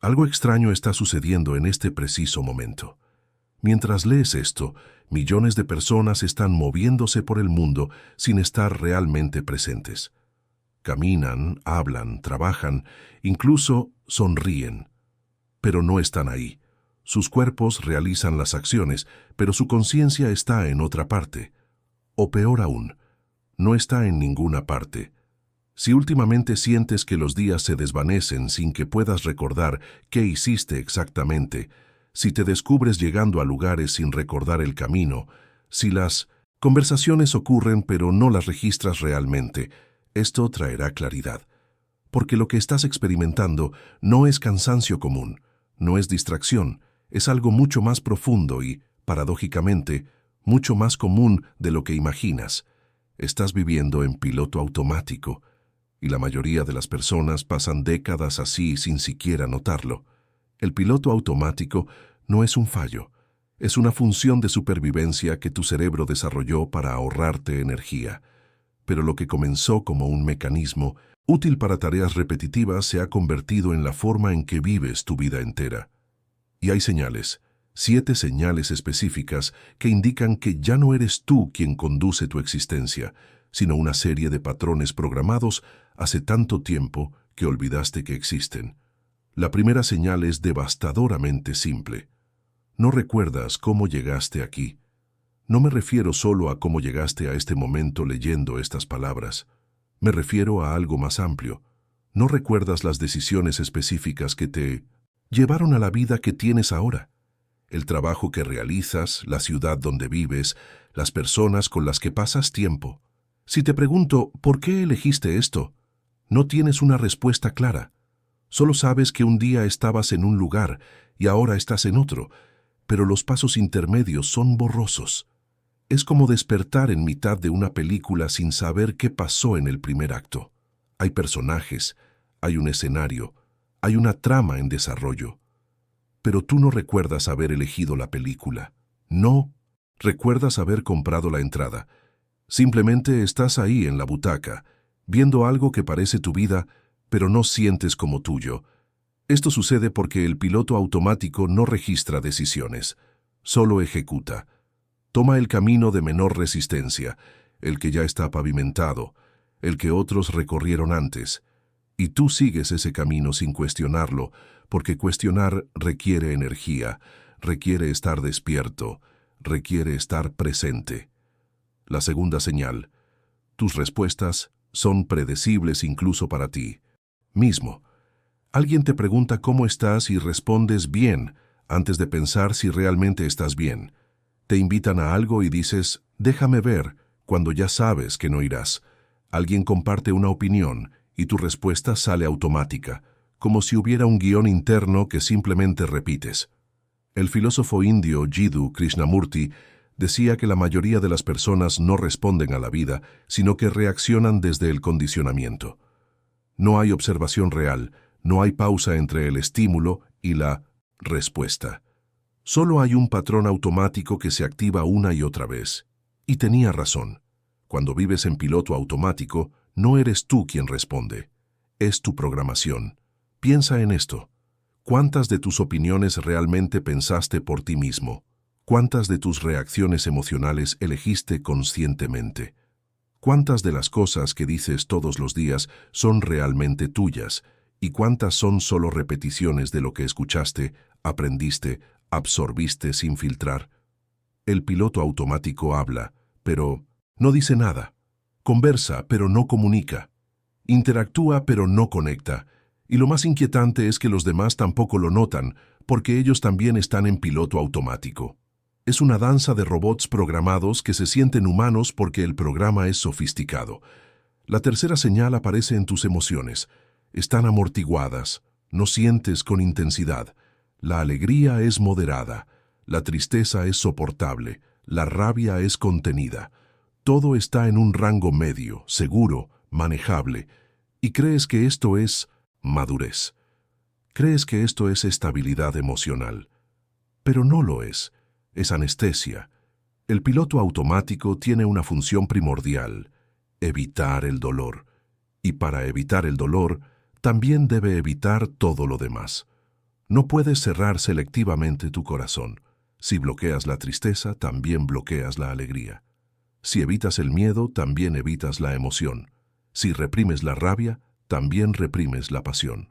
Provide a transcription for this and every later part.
Algo extraño está sucediendo en este preciso momento. Mientras lees esto, millones de personas están moviéndose por el mundo sin estar realmente presentes. Caminan, hablan, trabajan, incluso sonríen, pero no están ahí. Sus cuerpos realizan las acciones, pero su conciencia está en otra parte. O peor aún, no está en ninguna parte. Si últimamente sientes que los días se desvanecen sin que puedas recordar qué hiciste exactamente, si te descubres llegando a lugares sin recordar el camino, si las conversaciones ocurren pero no las registras realmente, esto traerá claridad. Porque lo que estás experimentando no es cansancio común, no es distracción, es algo mucho más profundo y, paradójicamente, mucho más común de lo que imaginas. Estás viviendo en piloto automático, y la mayoría de las personas pasan décadas así sin siquiera notarlo. El piloto automático no es un fallo, es una función de supervivencia que tu cerebro desarrolló para ahorrarte energía. Pero lo que comenzó como un mecanismo útil para tareas repetitivas se ha convertido en la forma en que vives tu vida entera. Y hay señales, 7 señales específicas que indican que ya no eres tú quien conduce tu existencia, sino una serie de patrones programados hace tanto tiempo que olvidaste que existen. La primera señal es devastadoramente simple. No recuerdas cómo llegaste aquí. No me refiero solo a cómo llegaste a este momento leyendo estas palabras. Me refiero a algo más amplio. No recuerdas las decisiones específicas que te llevaron a la vida que tienes ahora. El trabajo que realizas, la ciudad donde vives, las personas con las que pasas tiempo. Si te pregunto, ¿por qué elegiste esto? No tienes una respuesta clara. Solo sabes que un día estabas en un lugar y ahora estás en otro, pero los pasos intermedios son borrosos. Es como despertar en mitad de una película sin saber qué pasó en el primer acto. Hay personajes, hay un escenario, hay una trama en desarrollo. Pero tú no recuerdas haber elegido la película. No recuerdas haber comprado la entrada. Simplemente estás ahí en la butaca, viendo algo que parece tu vida, pero no sientes como tuyo. Esto sucede porque el piloto automático no registra decisiones, solo ejecuta. Toma el camino de menor resistencia, el que ya está pavimentado, el que otros recorrieron antes. Y tú sigues ese camino sin cuestionarlo, porque cuestionar requiere energía, requiere estar despierto, requiere estar presente. La segunda señal. Tus respuestas son predecibles incluso para ti mismo. Alguien te pregunta cómo estás y respondes bien antes de pensar si realmente estás bien. Te invitan a algo y dices, déjame ver, cuando ya sabes que no irás. Alguien comparte una opinión y tu respuesta sale automática, como si hubiera un guión interno que simplemente repites. El filósofo indio Jiddu Krishnamurti decía que la mayoría de las personas no responden a la vida, sino que reaccionan desde el condicionamiento. No hay observación real, no hay pausa entre el estímulo y la respuesta. Solo hay un patrón automático que se activa una y otra vez. Y tenía razón. Cuando vives en piloto automático, no eres tú quien responde. Es tu programación. Piensa en esto. ¿Cuántas de tus opiniones realmente pensaste por ti mismo? ¿Cuántas de tus reacciones emocionales elegiste conscientemente? ¿Cuántas de las cosas que dices todos los días son realmente tuyas? ¿Y cuántas son solo repeticiones de lo que escuchaste, aprendiste, absorbiste sin filtrar? El piloto automático habla, pero no dice nada. Conversa, pero no comunica. Interactúa, pero no conecta. Y lo más inquietante es que los demás tampoco lo notan, porque ellos también están en piloto automático. Es una danza de robots programados que se sienten humanos porque el programa es sofisticado. La tercera señal aparece en tus emociones. Están amortiguadas, no sientes con intensidad. La alegría es moderada, la tristeza es soportable, la rabia es contenida. Todo está en un rango medio, seguro, manejable. Y crees que esto es madurez. Crees que esto es estabilidad emocional. Pero no lo es. Es anestesia. El piloto automático tiene una función primordial: evitar el dolor. Y para evitar el dolor, también debe evitar todo lo demás. No puedes cerrar selectivamente tu corazón. Si bloqueas la tristeza, también bloqueas la alegría. Si evitas el miedo, también evitas la emoción. Si reprimes la rabia, también reprimes la pasión.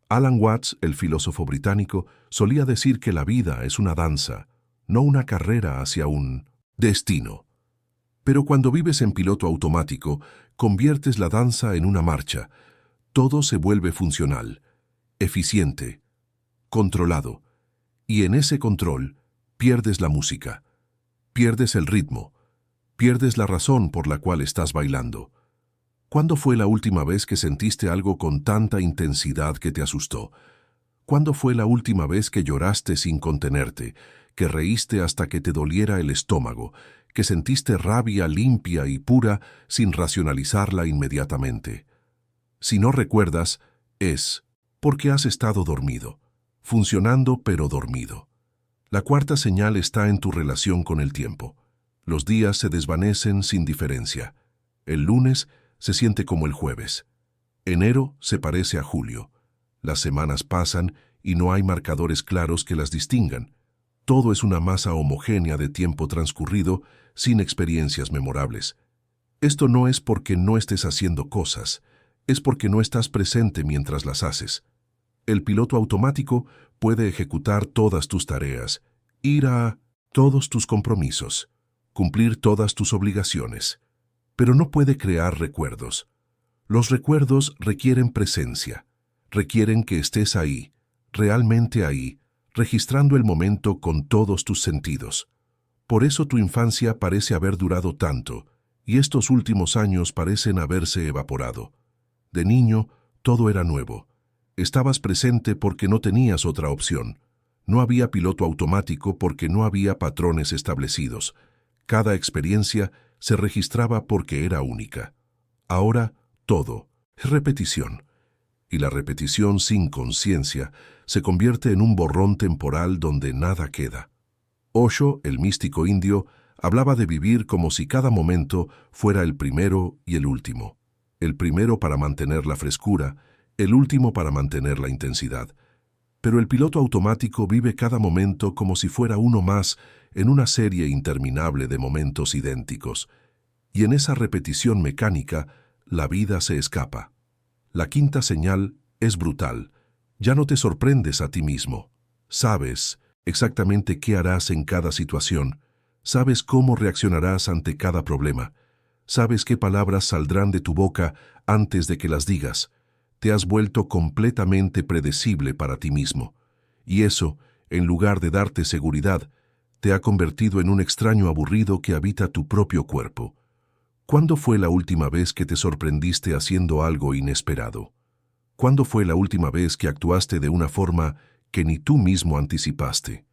Alan Watts, el filósofo británico, solía decir que la vida es una danza, no una carrera hacia un destino. Pero cuando vives en piloto automático, conviertes la danza en una marcha. Todo se vuelve funcional, eficiente, controlado. Y en ese control, pierdes la música, pierdes el ritmo, pierdes la razón por la cual estás bailando. ¿Cuándo fue la última vez que sentiste algo con tanta intensidad que te asustó? ¿Cuándo fue la última vez que lloraste sin contenerte, que reíste hasta que te doliera el estómago, que sentiste rabia limpia y pura sin racionalizarla inmediatamente? Si no recuerdas, es porque has estado dormido, funcionando pero dormido. La cuarta señal está en tu relación con el tiempo. Los días se desvanecen sin diferencia. El lunes se siente como el jueves. Enero se parece a julio. Las semanas pasan y no hay marcadores claros que las distingan. Todo es una masa homogénea de tiempo transcurrido sin experiencias memorables. Esto no es porque no estés haciendo cosas, es porque no estás presente mientras las haces. El piloto automático puede ejecutar todas tus tareas, ir a todos tus compromisos, cumplir todas tus obligaciones, pero no puede crear recuerdos. Los recuerdos requieren presencia, requieren que estés ahí, realmente ahí, registrando el momento con todos tus sentidos. Por eso tu infancia parece haber durado tanto, y estos últimos años parecen haberse evaporado. De niño, todo era nuevo. Estabas presente porque no tenías otra opción. No había piloto automático porque no había patrones establecidos. Cada experiencia se registraba porque era única. Ahora, todo es repetición. Y la repetición sin conciencia se convierte en un borrón temporal donde nada queda. Osho, el místico indio, hablaba de vivir como si cada momento fuera el primero y el último. El primero para mantener la frescura, el último para mantener la intensidad. Pero el piloto automático vive cada momento como si fuera uno más en una serie interminable de momentos idénticos. Y en esa repetición mecánica, la vida se escapa. La quinta señal es brutal. Ya no te sorprendes a ti mismo. Sabes exactamente qué harás en cada situación. Sabes cómo reaccionarás ante cada problema. Sabes qué palabras saldrán de tu boca antes de que las digas. Te has vuelto completamente predecible para ti mismo. Y eso, en lugar de darte seguridad, te ha convertido en un extraño aburrido que habita tu propio cuerpo. ¿Cuándo fue la última vez que te sorprendiste haciendo algo inesperado? ¿Cuándo fue la última vez que actuaste de una forma que ni tú mismo anticipaste?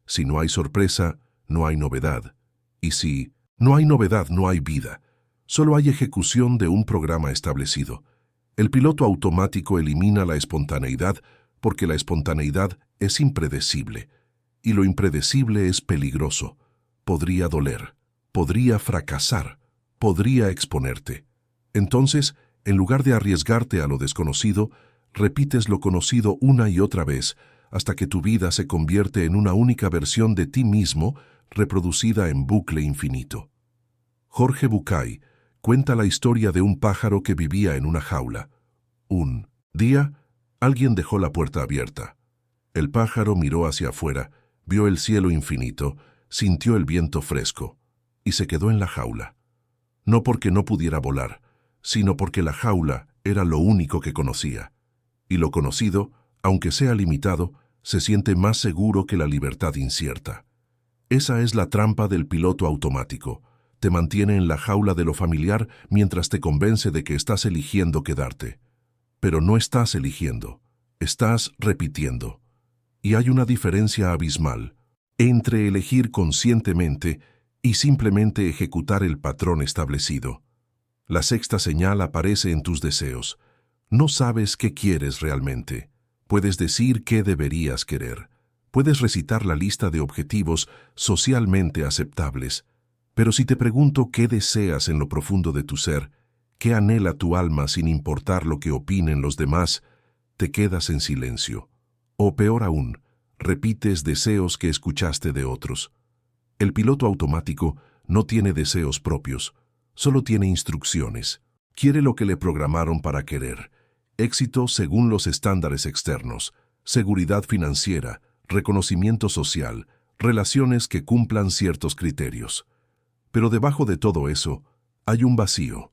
Si no hay sorpresa, no hay novedad. Y si no hay novedad, no hay vida. Solo hay ejecución de un programa establecido. El piloto automático elimina la espontaneidad porque la espontaneidad es impredecible. Y lo impredecible es peligroso. Podría doler, podría fracasar, podría exponerte. Entonces, en lugar de arriesgarte a lo desconocido, repites lo conocido una y otra vez hasta que tu vida se convierte en una única versión de ti mismo reproducida en bucle infinito. Jorge Bucay cuenta la historia de un pájaro que vivía en una jaula. Un día, alguien dejó la puerta abierta. El pájaro miró hacia afuera, vio el cielo infinito, sintió el viento fresco y se quedó en la jaula. No porque no pudiera volar, sino porque la jaula era lo único que conocía. Y lo conocido, aunque sea limitado, se siente más seguro que la libertad incierta. Esa es la trampa del piloto automático. Te mantiene en la jaula de lo familiar mientras te convence de que estás eligiendo quedarte. Pero no estás eligiendo, estás repitiendo. Y hay una diferencia abismal entre elegir conscientemente y simplemente ejecutar el patrón establecido. La sexta señal aparece en tus deseos. No sabes qué quieres realmente. Puedes decir qué deberías querer. Puedes recitar la lista de objetivos socialmente aceptables. Pero si te pregunto qué deseas en lo profundo de tu ser, qué anhela tu alma sin importar lo que opinen los demás, te quedas en silencio. O peor aún, repites deseos que escuchaste de otros. El piloto automático no tiene deseos propios, solo tiene instrucciones. Quiere lo que le programaron para querer. Éxito según los estándares externos, seguridad financiera, reconocimiento social, relaciones que cumplan ciertos criterios. Pero debajo de todo eso, hay un vacío.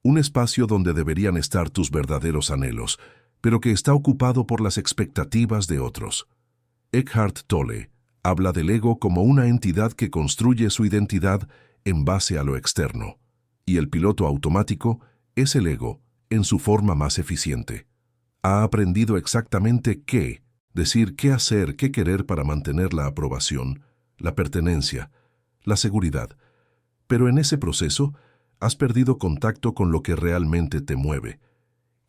Un espacio donde deberían estar tus verdaderos anhelos, pero que está ocupado por las expectativas de otros. Eckhart Tolle habla del ego como una entidad que construye su identidad en base a lo externo, y el piloto automático es el ego en su forma más eficiente. Ha aprendido exactamente qué, decir qué hacer, qué querer para mantener la aprobación, la pertenencia, la seguridad. Pero en ese proceso, has perdido contacto con lo que realmente te mueve.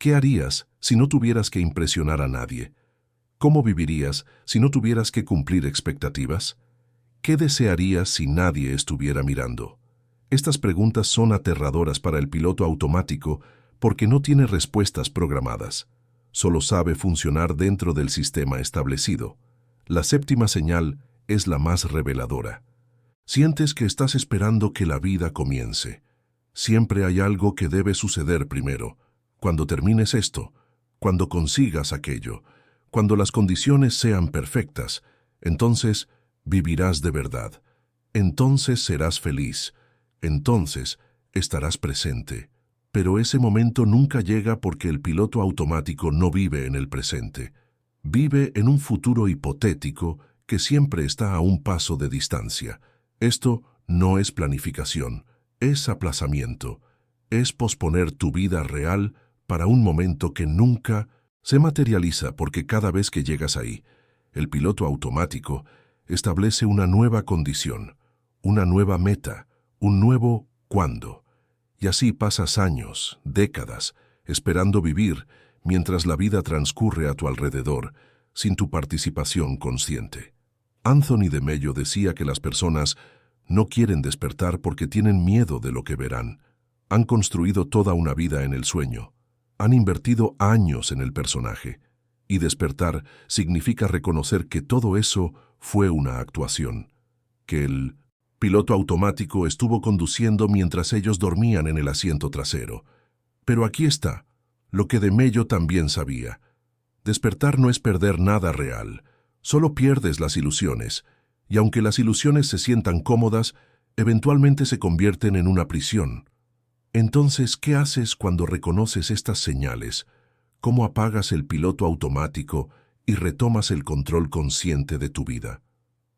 ¿Qué harías si no tuvieras que impresionar a nadie? ¿Cómo vivirías si no tuvieras que cumplir expectativas? ¿Qué desearías si nadie estuviera mirando? Estas preguntas son aterradoras para el piloto automático porque no tiene respuestas programadas. Solo sabe funcionar dentro del sistema establecido. La séptima señal es la más reveladora. Sientes que estás esperando que la vida comience. Siempre hay algo que debe suceder primero. Cuando termines esto, cuando consigas aquello, cuando las condiciones sean perfectas, entonces vivirás de verdad. Entonces serás feliz. Entonces estarás presente. Pero ese momento nunca llega porque el piloto automático no vive en el presente. Vive en un futuro hipotético que siempre está a un paso de distancia. Esto no es planificación, es aplazamiento. Es posponer tu vida real para un momento que nunca se materializa porque cada vez que llegas ahí, el piloto automático establece una nueva condición, una nueva meta, un nuevo cuándo. Y así pasas años, décadas, esperando vivir mientras la vida transcurre a tu alrededor, sin tu participación consciente. Anthony de Mello decía que las personas no quieren despertar porque tienen miedo de lo que verán. Han construido toda una vida en el sueño. Han invertido años en el personaje. Y despertar significa reconocer que todo eso fue una actuación. Que el piloto automático estuvo conduciendo mientras ellos dormían en el asiento trasero. Pero aquí está, lo que de Mello también sabía. Despertar no es perder nada real, solo pierdes las ilusiones, y aunque las ilusiones se sientan cómodas, eventualmente se convierten en una prisión. Entonces, ¿qué haces cuando reconoces estas señales? ¿Cómo apagas el piloto automático y retomas el control consciente de tu vida?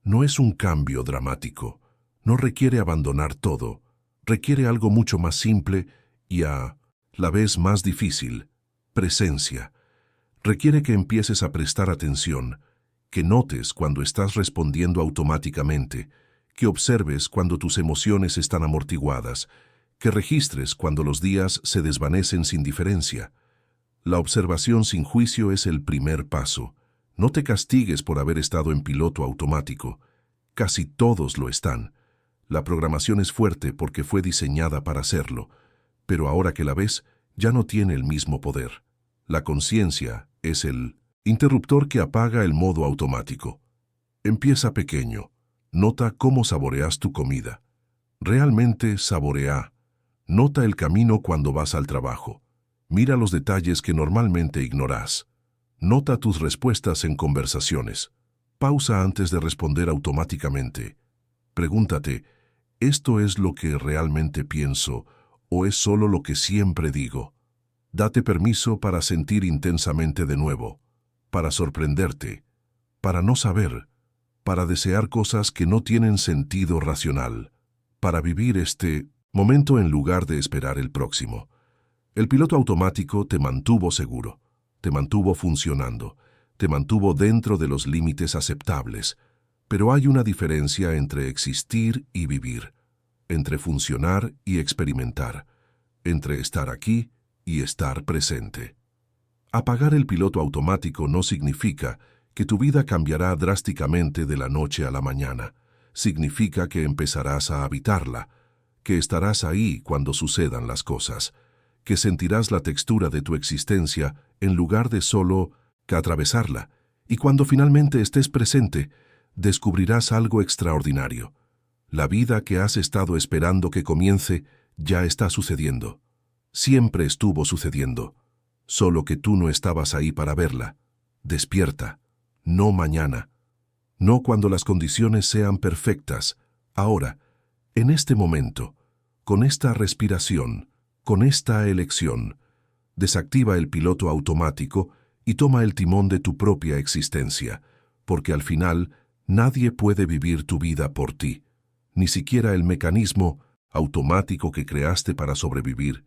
No es un cambio dramático. No requiere abandonar todo, requiere algo mucho más simple y a la vez más difícil, presencia. Requiere que empieces a prestar atención, que notes cuando estás respondiendo automáticamente, que observes cuando tus emociones están amortiguadas, que registres cuando los días se desvanecen sin diferencia. La observación sin juicio es el primer paso. No te castigues por haber estado en piloto automático. Casi todos lo están. La programación es fuerte porque fue diseñada para hacerlo, pero ahora que la ves, ya no tiene el mismo poder. La conciencia es el interruptor que apaga el modo automático. Empieza pequeño. Nota cómo saboreas tu comida. Realmente saborea. Nota el camino cuando vas al trabajo. Mira los detalles que normalmente ignoras. Nota tus respuestas en conversaciones. Pausa antes de responder automáticamente. Pregúntate, ¿esto es lo que realmente pienso o es solo lo que siempre digo? Date permiso para sentir intensamente de nuevo, para sorprenderte, para no saber, para desear cosas que no tienen sentido racional, para vivir este momento en lugar de esperar el próximo. El piloto automático te mantuvo seguro, te mantuvo funcionando, te mantuvo dentro de los límites aceptables, pero hay una diferencia entre existir y vivir, entre funcionar y experimentar, entre estar aquí y estar presente. Apagar el piloto automático no significa que tu vida cambiará drásticamente de la noche a la mañana. Significa que empezarás a habitarla, que estarás ahí cuando sucedan las cosas, que sentirás la textura de tu existencia en lugar de solo que atravesarla, Y cuando finalmente estés presente, descubrirás algo extraordinario. La vida que has estado esperando que comience ya está sucediendo. Siempre estuvo sucediendo, solo que tú no estabas ahí para verla. Despierta, no mañana, no cuando las condiciones sean perfectas, ahora, en este momento, con esta respiración, con esta elección. Desactiva el piloto automático y toma el timón de tu propia existencia, porque al final nadie puede vivir tu vida por ti, ni siquiera el mecanismo automático que creaste para sobrevivir.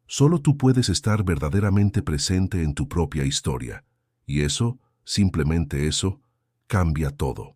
Solo tú puedes estar verdaderamente presente en tu propia historia, y eso, simplemente eso, cambia todo.